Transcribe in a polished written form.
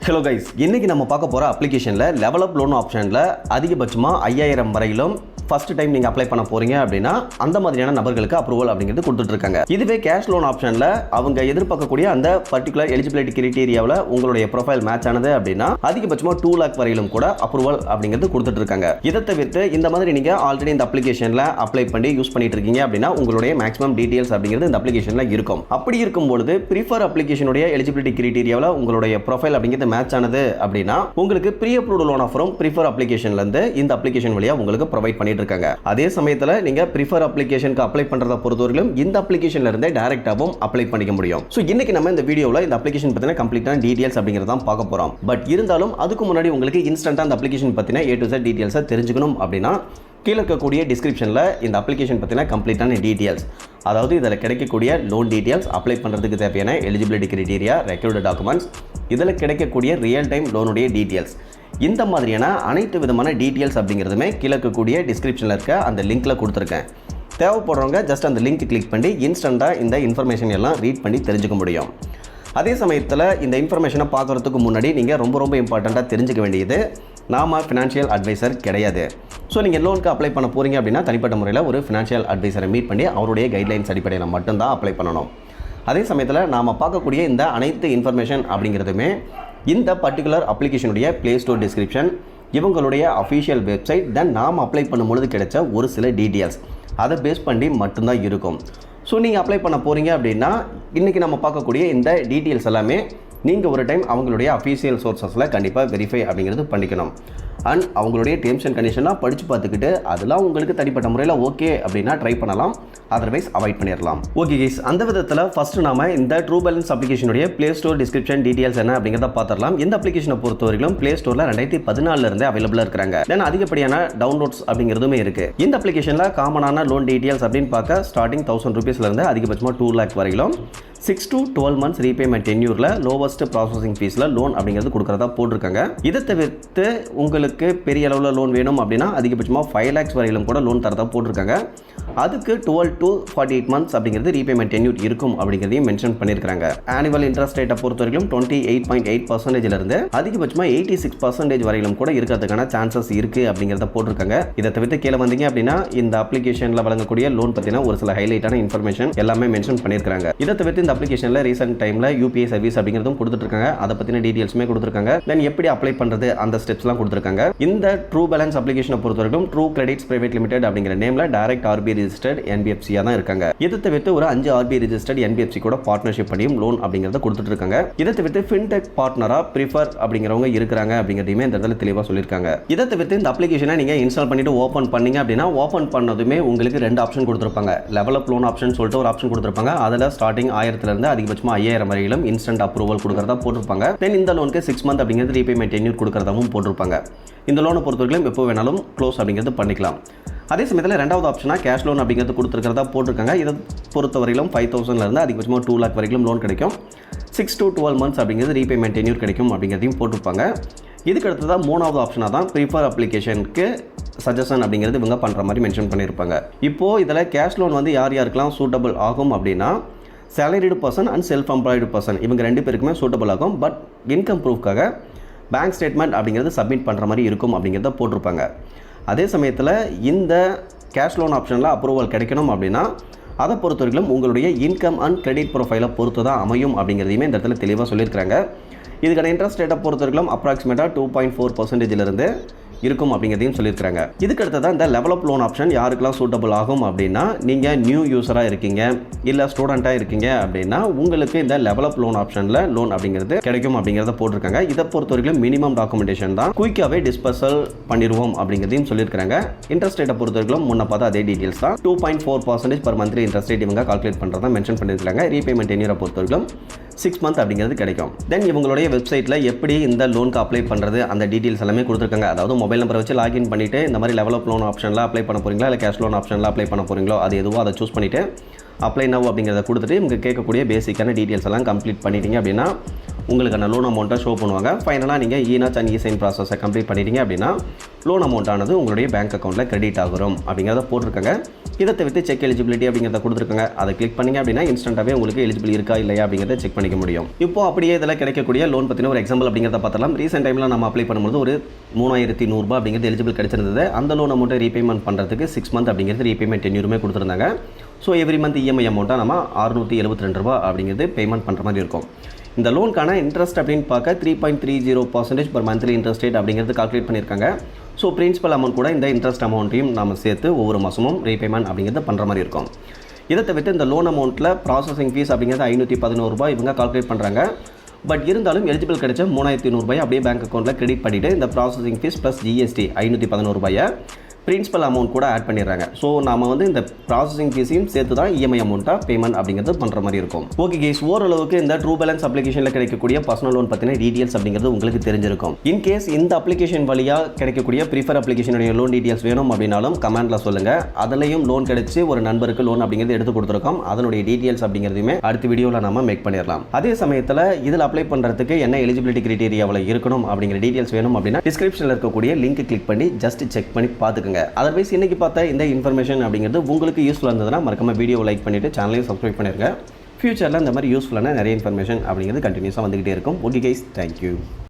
Hello guys, இன்னைக்கு நம்ம பார்க்க போகிற அப்ளிகேஷனில் லெவல் அப் லோன் ஆப்ஷனில் அதிகபட்சமாக 5000 வரையிலும் ஃபர்ஸ்ட் டைம் நீங்கள் அப்ளை பண்ண போகிறீங்க அப்படின்னா அந்த மாதிரியான நபர்களுக்கு அப்ரூவல் அப்படிங்கிறது கொடுத்துட்ருக்காங்க. இதுவே கேஷ் லோன் ஆப்ஷனில் அவங்க எதிர்பார்க்கக்கூடிய அந்த பர்டிகுலர் எலிஜிபிலிட்டி கிரைட்டீரியாவில் உங்களுடைய ப்ரொஃபைல் மேட்ச் ஆனது அப்படின்னா அதிகபட்சமாக 2 lakh வரையிலும் கூட அப்ரூவல் அப்படிங்கிறது கொடுத்துட்ருக்காங்க. இதை தவிர்த்து இந்த மாதிரி நீங்கள் ஆல்ரெடி இந்த அப்ளிகேஷனில் அப்ளை பண்ணி யூஸ் பண்ணிட்டு இருக்கீங்க அப்படின்னா உங்களுடைய மேக்ஸிமம் டீடைல்ஸ் அப்படிங்கிறது இந்த அப்ளிகேஷனில் இருக்கும். அப்படி இருக்கும்பொழுது ப்ரிஃபர் அப்ளிகேஷனுடைய எலிஜிபிலிட்டி கிரைட்டீரியாவில் உங்களுடைய ப்ரொஃபைல் அப்படிங்கிறது மேட்ச் ஆனது அப்படின்னா உங்களுக்கு ப்ரீ அப்ரூவ்டு லோன் ஆஃபரும் ப்ரிஃபர் அப்ளிகேஷன்லேருந்து இந்த அப்ளிகேஷன் வழியாக உங்களுக்கு ப்ரொவைட் பண்ணிட்டு இருக்காங்க. அதே சமயத்தில் நீங்க ப்ரிஃபர் அப்ளிகேஷனுக்கு அப்ளை பண்றத பொறுத்தவரையிலும் இந்த அப்ளிகேஷன்ல இருந்தே டைரக்டாவும் அப்ளை பண்ணிக்க முடியும். சோ இன்னைக்கு நம்ம இந்த வீடியோல இந்த அப்ளிகேஷன் பத்தின கம்ப்ளீட்டான டீடைல்ஸ் அப்படிங்கறத தான் பார்க்க போறோம். பட் இருந்தாலும் அதுக்கு முன்னாடி உங்களுக்கு இன்ஸ்டன்ட்டா அந்த அப்ளிகேஷன் பத்தின A to Z டீடைல்ஸை தெரிஞ்சுக்கணும் அப்படின்னா கீழே இருக்கக்கூடிய டிஸ்கிரிப்ஷனில் இந்த அப்ளிகேஷன் பற்றின கம்ப்ளீட்டான டீடைல்ஸ், அதாவது இதில் கிடைக்கக்கூடிய லோன் டீடைல்ஸ், அப்ளை பண்ணுறதுக்கு தேவையான எலிஜிபிலிட்டி கிரைட்டீரியா, ரெக்யூர்டு டாக்குமெண்ட்ஸ், இதில் கிடைக்கக்கூடிய ரியல் டைம் லோனுடைய டீடைல்ஸ், இந்த மாதிரியான அனைத்து விதமான டீடைல்ஸ் அப்படிங்கிறதுமே கீழே இருக்கக்கூடிய டிஸ்கிரிப்ஷனில் இருக்க அந்த லிங்க்கில் கொடுத்துருக்கேன். தேவைப்படுறவங்க ஜஸ்ட் அந்த லிங்க் கிளிக் பண்ணி இன்ஸ்டண்ட்டாக இந்த இன்ஃபர்மேஷன் எல்லாம் ரீட் பண்ணி தெரிஞ்சுக்க முடியும். அதே சமயத்தில் இந்த இன்ஃபர்மேஷனை பார்க்குறதுக்கு முன்னாடி நீங்கள் ரொம்ப இம்பார்ட்டண்ட்டாக தெரிஞ்சுக்க வேண்டியது, நாம் ஃபினான்ஷியல் அட்வைசர் கிடையாது. ஸோ நீங்கள் லோனுக்கு அப்ளை பண்ண போகிறீங்க அப்படின்னா தனிப்பட்ட முறையில் ஒரு ஃபினான்ஷியல் அட்வைசரை மீட் பண்ணி அவருடைய கைட்லைன்ஸ் அடிப்படையில் மட்டும்தான் அப்ளை பண்ணணும். அதே சமயத்தில் நாம் பார்க்கக்கூடிய இந்த அனைத்து இன்ஃபர்மேஷன் அப்படிங்கிறதுமே இந்த பர்டிகுலர் அப்ளிகேஷனுடைய ப்ளே ஸ்டோர் டிஸ்கிரிப்ஷன், இவங்களுடைய அஃபிஷியல் வெப்சைட், தென் நாம் அப்ளை பண்ணும்பொழுது கிடைச்ச ஒரு சில டீட்டெயில்ஸ், அதை பேஸ் பண்ணி மட்டும்தான் இருக்கும். ஸோ நீங்கள் அப்ளை பண்ண போகிறீங்க அப்படின்னா இன்றைக்கி நம்ம பார்க்கக்கூடிய இந்த டீட்டெயில்ஸ் எல்லாமே நீங்கள் ஒரு டைம் அவங்களுடைய அஃபிஷியல் சோர்ஸஸில் கண்டிப்பாக வெரிஃபை அப்படிங்கிறது பண்ணிக்கணும். அண்ட் அவங்களுடைய டேர்ம்ஸ் அண்ட் கண்டிஷனாக படித்து பார்த்துக்கிட்டு அதெல்லாம் உங்களுக்கு தனிப்பட்ட முறையில் ஓகே அப்படின்னா ட்ரை பண்ணலாம், அதர்வைஸ் அவாய்ட் பண்ணிடலாம். ஓகே கைஸ், அந்த விதத்தில் ஃபஸ்ட்டு நாம இந்த ட்ரூ பேலன்ஸ் அப்ளிகேஷனுடைய ப்ளே ஸ்டோர் டிஸ்கிரிப்ஷன் டீடைல்ஸ் என்ன அப்படிங்கிறத பார்த்துடலாம். இந்த அப்ளிகேஷனை பொறுத்தவரைக்கும் ப்ளே ஸ்டோரில் 2014 இருந்தே அவைலபிளாக இருக்கிறாங்க. தென் அதிகப்படியான டவுன்லோட்ஸ் அப்படிங்கிறதுமே இருக்குது. இந்த அப்ளிகேஷனில் காமனான லோன் டீடைல்ஸ் அப்படின்னு பார்க்க ஸ்டார்டிங் 1000 ரூபீஸ்லேருந்து அதிகபட்சமாக 2 lakh வரையிலும் 6 to 12 months ரீபேமெண்ட் டென்யூரில் லோவஸ்ட் ப்ராசஸிங் ஃபீஸில் லோன் அப்படிங்கிறது கொடுக்குறதா போட்டிருக்காங்க. இதை தவிர்த்து உங்களுக்கு பெரிய அளவில் லோன் வேணும் அப்படின்னா அதிகபட்சமாக 5 lakhs வரையிலும் கூட லோன் தரதா போட்டிருக்காங்க. அதுக்கு 12 to 48 months அப்படிங்கிறது ரீபேமெண்ட் டென்யூர் இருக்கும் அப்படிங்கிறதையும் மென்ஷன் பண்ணியிருக்காங்க. ஆனுவல் இன்ட்ரெஸ்ட் ரேட்டை பொறுத்த வரைக்கும் 28.8% அதிகபட்சமாக 86% வரையிலும் கூட இருக்கிறதுக்கான சான்சஸ் இருக்கு அப்படிங்கிறத போட்டிருக்காங்க. இதை தவிர்த்து கீழே வந்தீங்க அப்படின்னா இந்த அப்ளிகேஷனில் வழங்கக்கூடிய லோன் பற்றின ஒரு சில ஹைலைட்டான இன்ஃபர்மேஷன் எல்லாமே மென்ஷன் பண்ணியிருக்காங்க. இதை தவிர்த்து இந்த அப்ளிகேஷனில் ரீசென்ட் டைமில் UPI சர்வீஸ் அப்படிங்கிறதும் கொடுத்துருக்காங்க. அதை பற்றின டீடைல்ஸுமே கொடுத்துருக்காங்க. தென் எப்படி அப்ளை பண்ணுறது அந்த ஸ்டெப்ஸ்லாம் கொடுத்துருக்காங்க. இந்த ட்ரூ பேலன்ஸ் அப்ளிகேஷனை பொறுத்த வரைக்கும் ட்ரூ கிரெடிட்ஸ் பிரைவேட் லிமிடெட் அப்படிங்கிற நேமில் டைரக்ட் RBI ரிஜிஸ்டர்ட் NBFC தான் இருக்காங்க. இதை தவிர்த்து ஒரு 5 RBI ரிஜிஸ்டர்ட் NBFC கூட பார்ட்னர்ஷிப் பண்ணியும் லோன் அப்படிங்கிறத கொடுத்துட்டு இருக்காங்க. இதை தவிர்த்து ஃபின்டெக் பார்ட்னரா ப்ரிஃபர் அப்படிங்கிறவங்க இருக்கிறாங்க அப்படிங்கிறதையுமே இந்த இடத்துல தெளிவாக சொல்லியிருக்காங்க. இதை தவிர்த்து இந்த அப்ளிகேஷனை நீங்கள் இன்ஸ்டால் பண்ணிட்டு ஓப்பன் பண்ணீங்க அப்படின்னா ஓப்பன் பண்ணதுமே உங்களுக்கு 2 ஆப்ஷன் கொடுத்துருப்பாங்க. லெவல் அப் லோன் ஆப்ஷன் சொல்லிட்டு ஒரு ஆப்ஷன் கொடுத்துருப்பாங்க. அதில் ஸ்டார்டிங் 1000 அதிகபட்சமாக 5000 வரையிலும் இன்ஸ்டன்ட் அப்ரூவல் கொடுக்கறதா போட்டிருப்பாங்க. தென் இந்த லோனுக்கு 6 month அப்படிங்கிறது ரீபேமெண்ட் டென்யூர் கொடுக்கறதாவும் போட்டிருப்பாங்க. இந்த லோனை பொறுத்தவரைக்கும் எப்போ வேணாலும் க்ளோஸ் அப்படிங்கிறது பண்ணிக்கலாம். அதே சமயத்தில் ரெண்டாவது ஆப்ஷனாக கேஷ் லோன் அப்படிங்கிறது கொடுத்துருக்கிறதா போட்டிருக்காங்க. இதை பொறுத்தவரையிலும் 5000 அதிகபட்சமாக 2 lakh வரைக்கும் லோன் கிடைக்கும். 6 to 12 months அப்படிங்கிறது ரீபேமெண்ட் டென்யூர் கிடைக்கும் அப்படிங்கிறதையும் போட்டிருப்பாங்க. இதுக்கு அடுத்ததான் மூணாவது ஆப்ஷனாக தான் ப்ரிஃபர் அப்ளிகேஷனுக்கு சஜஷன் அப்படிங்கிறது இவங்க பண்ணுற மாதிரி மென்ஷன் பண்ணியிருப்பாங்க. இப்போது இதில் கேஷ் லோன் வந்து யார் யாருக்கெல்லாம் சூட்டபிள் ஆகும் அப்படின்னா salaried person and self employed person, இவங்க 2 பேருக்குமே சூட்டபிள் ஆகும். பட் இன்கம் ப்ரூஃப்காக பேங்க் ஸ்டேட்மெண்ட் அப்படிங்கிறது சப்மிட் பண்ணுற மாதிரி இருக்கும் அப்படிங்கிறத போட்டிருப்பாங்க. அதே சமயத்தில் இந்த கேஷ் லோன் ஆப்ஷனில் அப்ரூவல் கிடைக்கணும் அப்படின்னா அதை பொறுத்தவரைக்கும் உங்களுடைய இன்கம் அண்ட் கிரெடிட் ப்ரொஃபைலை பொறுத்து தான் அமையும் அப்படிங்கிறதையுமே இந்த இடத்துல தெளிவாக சொல்லியிருக்கிறாங்க. இதுக்கான இன்ட்ரெஸ்ட் ரேட்டை பொறுத்தவரைக்கும் அப்ராக்சிமேட்டாக 2.4% இருக்கும் அப்படிங்கிறதையும் சொல்லியிருக்காங்க. இதுக்கு அடுத்ததான் இந்த லெவல் அப் லோன் ஆப்ஷன் யாருக்கெல்லாம் சூட்டபிள் ஆகும் அப்படின்னா நீங்கள் நியூ யூஸராக இருக்கீங்க இல்லை ஸ்டூடெண்ட்டாக இருக்கீங்க அப்படின்னா உங்களுக்கு இந்த லெவல் அப் லோன் ஆப்ஷனில் லோன் அப்படிங்கிறது கிடைக்கும் அப்படிங்கிறத போட்டிருக்காங்க. இதை பொறுத்த வரைக்கும் மினிமம் டாக்குமெண்டேஷன் தான், குயிக்காகவே டிஸ்பர்சல் பண்ணிடுவோம் அப்படிங்கிறதையும் சொல்லியிருக்காங்க. இன்ட்ரெஸ்ட் ரேட்டை பொறுத்த வரைக்கும் முன்ன பார்த்தா அதே டீட்டெயில்ஸ் தான், 2.4% per monthly இன்ட்ரெஸ்ட் ரேட் இவங்க கால்குலேட் பண்ணுறதா மென்ஷன் பண்ணியிருக்காங்க. ரீபேமெண்ட் டென்யூரை பொறுத்த வரைக்கும் 6 month அப்படிங்கிறது கிடைக்கும். தென் இவங்களுடைய வெப்சைட்டில் எப்படி இந்த லோனுக்கு அப்ளை பண்ணுறது அந்த டீட்டெயில்ஸ் எல்லாமே கொடுத்துருக்காங்க. அதாவது மொபைல் நம்பரை வச்சு லாகின் பண்ணிவிட்டு இந்த மாதிரி லெவல் அப் லோன் ஆப்ஷனில் அப்ளை பண்ண போகிறீங்களா இல்லை கேஷ் லோன் ஆப்ஷனில் அப்ளை பண்ண போகிறீங்களோ அது எதுவோ அதை சூஸ் பண்ணிவிட்டு அப்ளை நவ் அப்படிங்கிறத கொடுத்துட்டு இவங்க கேட்கக்கூடிய பேசிக்கான டீட்டெயில்ஸ் எல்லாம் கம்ப்ளீட் பண்ணிட்டீங்க அப்படின்னா உங்களுக்கான லோன் அமௌண்ட்டை ஷோ பண்ணுவாங்க. ஃபைனலாக நீங்கள் இ-நாச் அண்ட் இ-சைன் ப்ராசஸை கம்ப்ளீட் பண்ணிட்டீங்க அப்படின்னா லோன் அமௌண்ட் ஆனது உங்களுடைய பேங்க் அக்கௌண்ட்டில் கிரெடிட் ஆகும் அப்படிங்கிறத போட்டிருக்காங்க. இதை தவிர்த்து செக் எலிஜிபிலிட்டி அப்படிங்கிறத கொடுத்துருக்காங்க. அதை கிளிக் பண்ணிங்க அப்படின்னா இன்ஸ்டன்ட்டாகவே உங்களுக்கு எலிஜிபிள் இருக்கா இல்லையா அப்படிங்கிறத செக் பண்ணிக்க முடியும். இப்போ அப்படியே இதில் கிடைக்கக்கூடிய லோன் பற்றின ஒரு எக்ஸாம்பிள் அப்படிங்கிறத பார்த்தலாம். ரீசெண்ட் டைமில் நம்ம அப்ளை பண்ணும்போது ஒரு 3100 ரூபாய் அப்படிங்கிறது எலிஜிபிள் கிடைச்சிருந்தது. அந்த லோன் அமௌண்ட்டை ரீபேமெண்ட் பண்ணுறதுக்கு 6 மந்த் அப்படிங்கிறது ரீபேமெண்ட் டென்யூருமே கொடுத்துருந்தாங்க. ஸோ எவ்ரி மந்த் இஎம்ஐ அமௌண்ட்டாக நம்ம 672 ரூபாய் அப்படிங்கிறது பேமெண்ட் பண்ணுற மாதிரி இருக்கும். இந்த லோனுக்கான இன்ட்ரெஸ்ட் அப்படின்னு பார்க்க 3.30% per monthly இன்ட்ரெஸ்ட் ரேட் அப்படிங்கிறது கால்குலேட் பண்ணியிருக்காங்க. ஸோ பிரின்சிபல் அமௌண்ட் கூட இந்த இன்ட்ரெஸ்ட் அமௌண்ட்டையும் நம்ம சேர்த்து ஒவ்வொரு மாதமும் ரீபேமெண்ட் அப்படிங்கிறது பண்ணுற மாதிரி இருக்கும். இதை தவிர்த்து இந்த லோன் அமௌண்ட்டில் ப்ராசஸிங் ஃபீஸ் அப்படிங்கிறது 511 ரூபாய் இவங்க கால்குலேட் பண்ணுறாங்க. பட் இருந்தாலும் எலிஜிபிள் கிடைச்ச 3100 ரூபாய் அப்படியே பேங்க் அக்கௌண்ட்டில் கிரெடிட் பண்ணிவிட்டு இந்த ப்ராசஸிங் ஃபீஸ் ப்ளஸ் ஜிஎஸ்டி 511 ரூபாயை பிரின்சிபல் அமௌண்ட் கூட ஆட் பண்ணிடுறாங்க. ஸோ நம்ம வந்து இந்த ப்ராசஸிங் ஃபீஸையும் சேர்த்து தான் இஎம்ஐ அமௌண்ட்டாக பேமெண்ட் அப்படிங்கிறது பண்ணுற மாதிரி இருக்கும். ஓகே கேஸ், ஓரளவுக்கு இந்த ட்ரூ பேலன்ஸ் அப்ளிகேஷனில் கிடைக்கக்கூடிய பர்சனல் லோன் பற்றின டீட்டெயில்ஸ் அப்படிங்கிறது உங்களுக்கு தெரிஞ்சிருக்கும். இன்கேஸ் இந்த அப்ளிகேஷன் வழியாக கிடைக்கக்கூடிய ப்ரிஃபர் அப்ளிகேஷனுடைய லோன் டீட்டெயில்ஸ் வேணும் அப்படின்னாலும் கமெண்ட்டில் சொல்லுங்கள். அதுலேயும் லோன் கிடைச்சி ஒரு நண்பருக்கு லோன் அப்படிங்கிறது எடுத்து கொடுத்துருக்கோம். அதனுடைய டீட்டெயில்ஸ் அப்படிங்கிறதுமே அடுத்த வீடியோவில் நம்ம மேக் பண்ணிடலாம். அதே சமயத்தில் இதில் அப்ளை பண்ணுறதுக்கு என்ன எலிஜிபிலிட்டி கிரைட்டீரியாவில் இருக்கணும் அப்படிங்கிற டீட்டெயில்ஸ் வேணும் அப்படின்னா டிஸ்கிரிப்ஷனில் இருக்கக்கூடிய லிங்க் கிளிக் பண்ணி ஜஸ்ட் செக் பண்ணி பார்த்துக்கோங்க. அதர்வைஸ் இன்னைக்கு பார்த்த இந்த இன்ஃபர்மேஷன் அப்படிங்கிறது உங்களுக்கு யூஸ்ஃபுல்லாக இருந்ததுன்னா மறக்காம வீடியோ லைக் பண்ணிவிட்டு சேனலையும் சப்ஸ்கிரைப் பண்ணிருங்க. ஃபியூச்சரில் இந்த மாதிரி யூஸ்ஃபுல்லான நிறைய இன்ஃபர்மேஷன் அப்படிங்கிறது கண்டினியூஸாக வந்துகிட்டே இருக்கும். Okay guys, thank you.